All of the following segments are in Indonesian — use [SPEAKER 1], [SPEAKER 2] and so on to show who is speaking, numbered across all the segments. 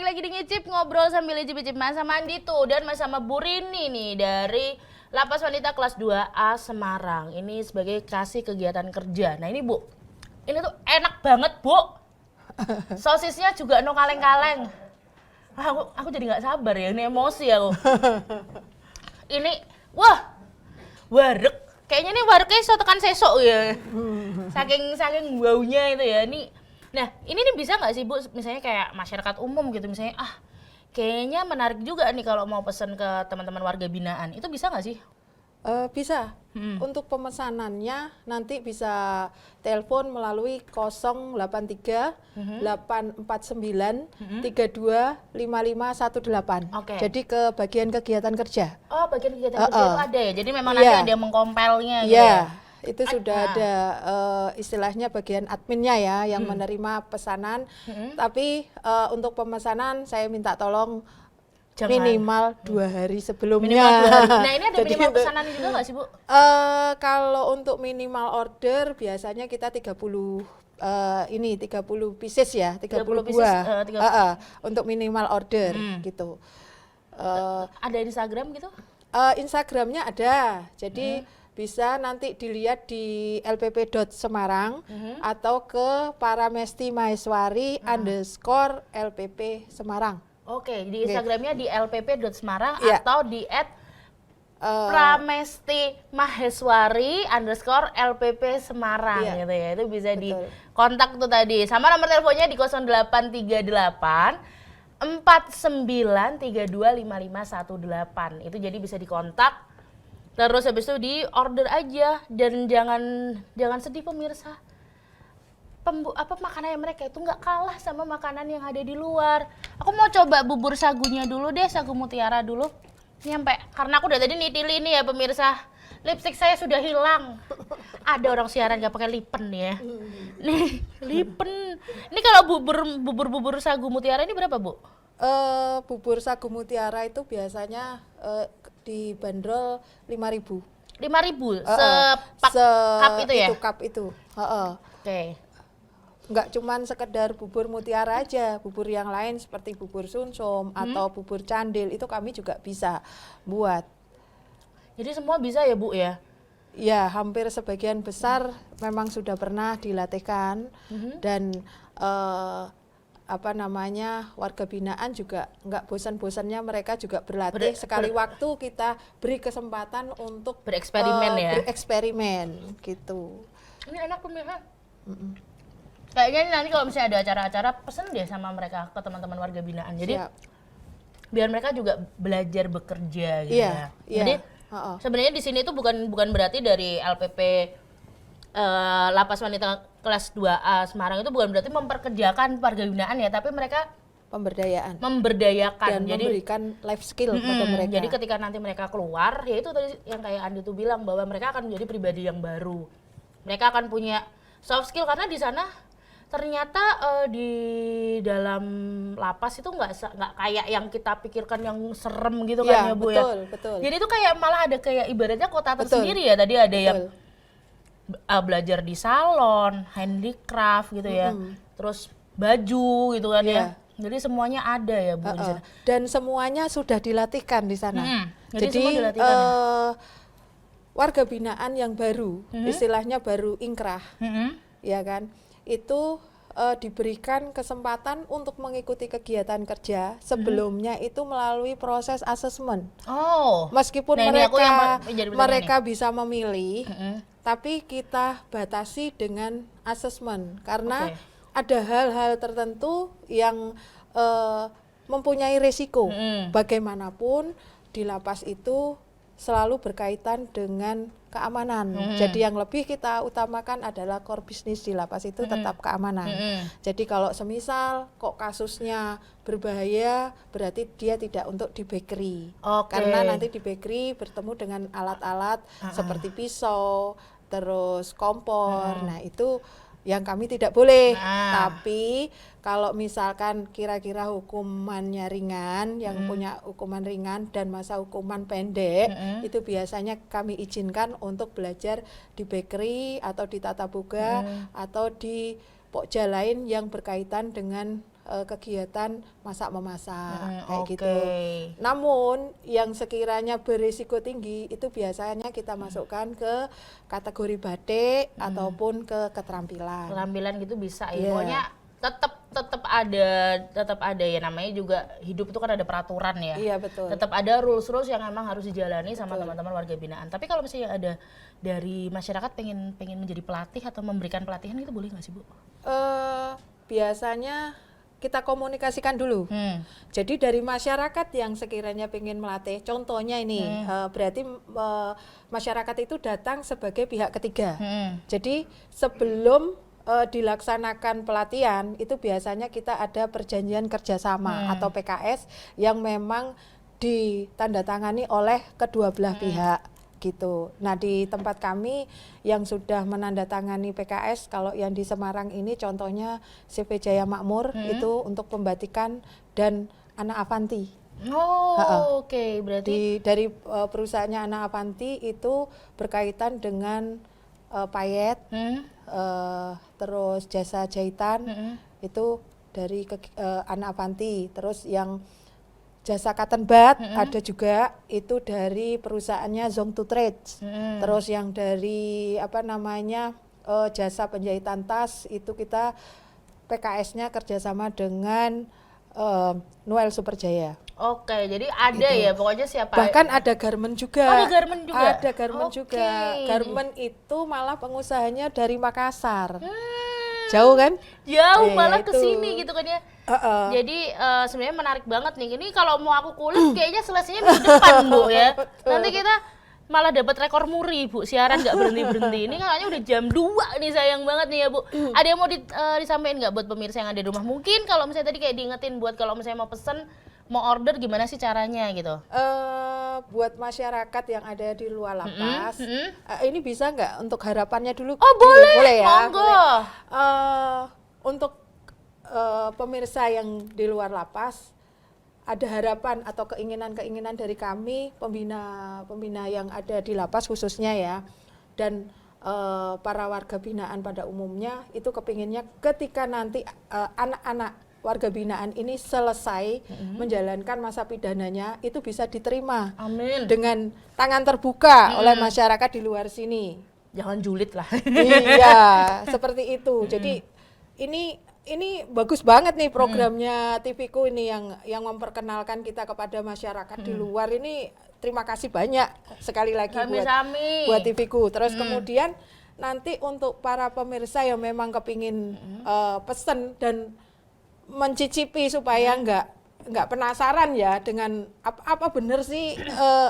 [SPEAKER 1] lagi di Ngicip ngobrol sambil icip-icip Mas sama Andito dan Mas sama Bu Rini nih dari Lapas Wanita kelas 2A Semarang. Ini sebagai kasih kegiatan kerja. Nah ini Bu, ini tuh enak banget Bu. Sosisnya juga no kaleng-kaleng. Aku jadi nggak sabar ya, ini emosi aku. Ini, wah, wareg. Kayaknya ini wareknya iso tekan sesok ya. Saking baunya itu ya. Nah, ini nih bisa nggak sih Bu, misalnya kayak masyarakat umum gitu, misalnya kayaknya menarik juga nih kalau mau pesen ke teman-teman warga binaan, itu bisa nggak sih?
[SPEAKER 2] Bisa. Untuk pemesanannya nanti bisa telepon melalui 083 849 32 5518.
[SPEAKER 1] Oke.
[SPEAKER 2] Jadi ke bagian kegiatan kerja.
[SPEAKER 1] Oh, bagian kegiatan kerja itu ada ya? Jadi memang nanti
[SPEAKER 2] Iya.
[SPEAKER 1] ada yang mengkompelnya gitu
[SPEAKER 2] Iya,
[SPEAKER 1] ya?
[SPEAKER 2] itu sudah ada istilahnya bagian adminnya ya yang menerima pesanan. Tapi untuk pemesanan saya minta tolong
[SPEAKER 1] Jangan.
[SPEAKER 2] minimal 2 hari sebelumnya.
[SPEAKER 1] Minimal 2 hari. Nah, ini ada
[SPEAKER 2] Jadi
[SPEAKER 1] minimal pesanan juga nggak sih Bu?
[SPEAKER 2] kalau untuk minimal order biasanya kita 30 pieces ya, 30
[SPEAKER 1] pieces,
[SPEAKER 2] buah.
[SPEAKER 1] 30.
[SPEAKER 2] Untuk minimal order gitu.
[SPEAKER 1] Ada Instagram gitu?
[SPEAKER 2] Instagramnya ada, jadi bisa nanti dilihat di lpp.semarang atau ke Paramesti Maheswari _LPP Semarang.
[SPEAKER 1] Oke, di Instagramnya di lpp.semarang
[SPEAKER 2] Iya.
[SPEAKER 1] atau di Pramesti Maheswari _LPP Semarang
[SPEAKER 2] Iya.
[SPEAKER 1] gitu ya. Itu bisa di
[SPEAKER 2] Betul.
[SPEAKER 1] kontak tuh tadi. Sama nomor teleponnya di 0838 49325518. Itu jadi bisa dikontak. Terus habis itu di order aja dan jangan sedih pemirsa. Makanan mereka itu nggak kalah sama makanan yang ada di luar. Aku mau coba bubur sagunya dulu deh, sagu mutiara dulu. Ini sampai karena aku udah tadi nitili ini ya pemirsa. Lipstik saya sudah hilang. Ada orang siaran nggak pakai lipen ya. Nih, lipen. Ini kalau bubur sagu mutiara ini berapa, Bu?
[SPEAKER 2] Bubur sagu mutiara itu biasanya dibanderol 5.000.
[SPEAKER 1] 5.000 cup itu ya?
[SPEAKER 2] Itu cup itu.
[SPEAKER 1] Oke.
[SPEAKER 2] Nggak cuman sekedar bubur mutiara aja, bubur yang lain seperti bubur sumsum atau bubur candil itu kami juga bisa buat.
[SPEAKER 1] Jadi semua bisa ya Bu ya?
[SPEAKER 2] Ya, hampir sebagian besar memang sudah pernah dilatihkan dan warga binaan juga nggak bosan-bosannya mereka juga berlatih. Sekali waktu kita beri kesempatan untuk
[SPEAKER 1] bereksperimen ya?
[SPEAKER 2] Bereksperimen gitu.
[SPEAKER 1] Ini enak pemirsa. Kayaknya nanti kalau misalnya ada acara-acara pesen deh sama mereka ke teman-teman warga binaan. Jadi biar mereka juga belajar bekerja gitu ya. Jadi sebenarnya di sini tuh bukan berarti dari LPP Lapas Wanita kelas 2A Semarang itu bukan berarti memperkerjakan warga binaan ya, tapi mereka memberdayakan
[SPEAKER 2] dan
[SPEAKER 1] jadi
[SPEAKER 2] memberikan life skill pada mereka.
[SPEAKER 1] Jadi ketika nanti mereka keluar, ya itu tadi yang kayak Andi tuh bilang bahwa mereka akan menjadi pribadi yang baru. Mereka akan punya soft skill karena di sana ternyata di dalam lapas itu nggak kayak yang kita pikirkan yang serem gitu kan ya Bu ya.
[SPEAKER 2] Betul.
[SPEAKER 1] Jadi itu kayak malah ada kayak ibaratnya kota tersendiri ya. Tadi ada yang belajar di salon, handicraft gitu ya. Terus baju gitu kan ya. Jadi semuanya ada ya Bu di sana.
[SPEAKER 2] Dan semuanya sudah dilatihkan di sana.
[SPEAKER 1] Jadi semua dilatihkan ya?
[SPEAKER 2] Warga binaan yang baru, istilahnya baru ingkrah, ya kan, itu diberikan kesempatan untuk mengikuti kegiatan kerja sebelumnya itu melalui proses asesmen. Meskipun mereka bisa memilih, tapi kita batasi dengan asesmen karena ada hal-hal tertentu yang mempunyai risiko. Bagaimanapun di lapas itu selalu berkaitan dengan keamanan. Jadi yang lebih kita utamakan adalah core bisnis di lapas itu tetap keamanan. Jadi kalau semisal kok kasusnya berbahaya, berarti dia tidak untuk di bakery. Karena nanti di bakery bertemu dengan alat-alat seperti pisau, terus kompor. Nah, itu yang kami tidak boleh. Tapi kalau misalkan kira-kira hukumannya ringan, yang punya hukuman ringan dan masa hukuman pendek, itu biasanya kami izinkan untuk belajar di bakery atau di tata boga atau di pokja lain yang berkaitan dengan kegiatan masak memasak kayak
[SPEAKER 1] Oke.
[SPEAKER 2] gitu. Namun yang sekiranya berisiko tinggi itu biasanya kita masukkan ke kategori batik ataupun ke keterampilan.
[SPEAKER 1] Keterampilan gitu bisa ya.
[SPEAKER 2] Iya.
[SPEAKER 1] Pokoknya tetap ada ya, namanya juga hidup itu kan ada peraturan ya.
[SPEAKER 2] Iya, betul.
[SPEAKER 1] Tetap ada rules yang emang harus dijalani sama teman-teman warga binaan. Tapi kalau misalnya ada dari masyarakat pengen menjadi pelatih atau memberikan pelatihan itu boleh nggak sih Bu?
[SPEAKER 2] Biasanya kita komunikasikan dulu. Jadi dari masyarakat yang sekiranya pengen melatih, contohnya ini berarti masyarakat itu datang sebagai pihak ketiga. Jadi sebelum dilaksanakan pelatihan itu biasanya kita ada perjanjian kerjasama atau PKS yang memang ditandatangani oleh kedua belah pihak gitu. Nah di tempat kami yang sudah menandatangani PKS, kalau yang di Semarang ini contohnya CV Jaya Makmur itu untuk pembatikan dan Anak Avanti.
[SPEAKER 1] Oke, berarti
[SPEAKER 2] Dari perusahaannya Anak Avanti itu berkaitan dengan payet, terus jasa jahitan itu dari Anak Avanti. Terus yang jasa cotton bud ada juga itu dari perusahaannya Zongtu Trades. Terus yang dari jasa penjahitan tas itu kita PKS-nya kerjasama dengan Noel Superjaya.
[SPEAKER 1] Oke, jadi ada ya pokoknya siapa.
[SPEAKER 2] Bahkan ada garment juga.
[SPEAKER 1] Oh, ada garment juga?
[SPEAKER 2] Ada garment juga. Garment itu malah pengusahanya dari Makassar. Jauh kan?
[SPEAKER 1] Jauh
[SPEAKER 2] Iya,
[SPEAKER 1] malah
[SPEAKER 2] itu.
[SPEAKER 1] ke sini gitu kan ya. Jadi sebenarnya menarik banget nih. Ini kalau mau aku kulik kayaknya selesainya minggu depan Bu ya. Nanti kita malah dapat rekor muri Bu, siaran nggak berhenti-berhenti. Ini kayaknya udah jam 2 nih, sayang banget nih ya Bu. Ada yang mau disampaikan nggak buat pemirsa yang ada di rumah? Mungkin kalau misalnya tadi kayak diingetin buat kalau misalnya mau pesen, mau order gimana sih caranya gitu?
[SPEAKER 2] Buat masyarakat yang ada di luar lapas, ini bisa nggak untuk harapannya dulu?
[SPEAKER 1] Oh boleh,
[SPEAKER 2] boleh ya.
[SPEAKER 1] monggo.
[SPEAKER 2] Boleh. Untuk pemirsa yang di luar lapas, ada harapan atau keinginan-keinginan dari kami pembina yang ada di lapas khususnya ya, dan para warga binaan pada umumnya itu kepinginnya ketika nanti anak-anak warga binaan ini selesai menjalankan masa pidananya itu bisa diterima.
[SPEAKER 1] Amin.
[SPEAKER 2] Dengan tangan terbuka oleh masyarakat di luar sini.
[SPEAKER 1] Jangan julid lah.
[SPEAKER 2] Iya, seperti itu. Jadi ini bagus banget nih programnya TVku ini yang memperkenalkan kita kepada masyarakat di luar ini. Terima kasih banyak sekali lagi buat TVku. Terus kemudian nanti untuk para pemirsa yang memang kepingin pesen dan mencicipi supaya nggak penasaran ya dengan apa bener sih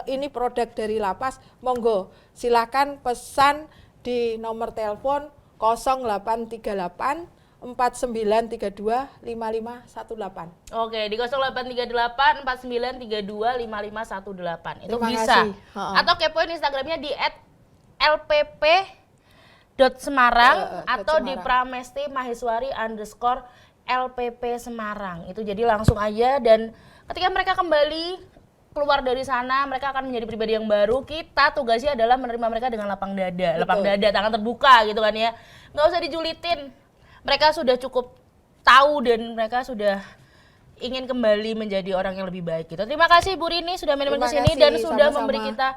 [SPEAKER 2] ini produk dari lapas, monggo silakan pesan di nomor telepon 0838 4932 5518.
[SPEAKER 1] Oke, di 0838 4932 5518. Itu
[SPEAKER 2] Terima
[SPEAKER 1] bisa.
[SPEAKER 2] kasih.
[SPEAKER 1] Atau kepoin Instagramnya di @lpp.semarang atau di Pramesti Maheswari _LPP Semarang. Itu jadi langsung aja, dan ketika mereka kembali keluar dari sana, mereka akan menjadi pribadi yang baru. Kita tugasnya adalah menerima mereka dengan lapang dada.
[SPEAKER 2] Betul.
[SPEAKER 1] Lapang dada, tangan terbuka gitu kan ya. Nggak usah dijulitin. Mereka sudah cukup tahu dan mereka sudah ingin kembali menjadi orang yang lebih baik gitu. Terima kasih Bu Rini sudah main-main ke sini dan sudah memberi kita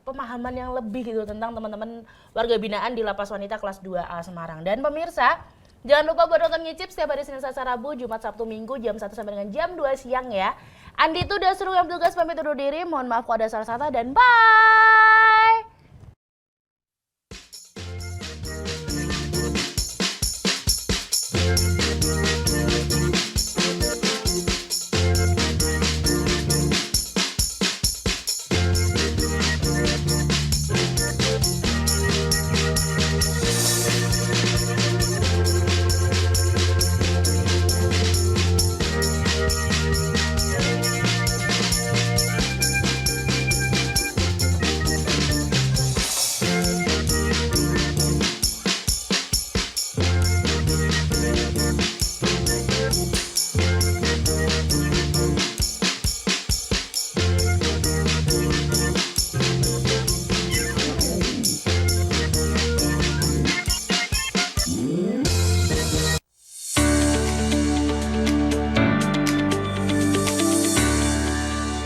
[SPEAKER 1] pemahaman yang lebih gitu tentang teman-teman warga binaan di Lapas Wanita kelas 2A Semarang. Dan pemirsa, jangan lupa buat nonton Ngicip setiap hari Senin, Selasa, Rabu, Jumat, Sabtu, Minggu jam 1 sampai dengan jam 2 siang ya. Andi itu udah seru yang tugas pamit undur diri. Mohon maaf kalau ada salah kata dan bye.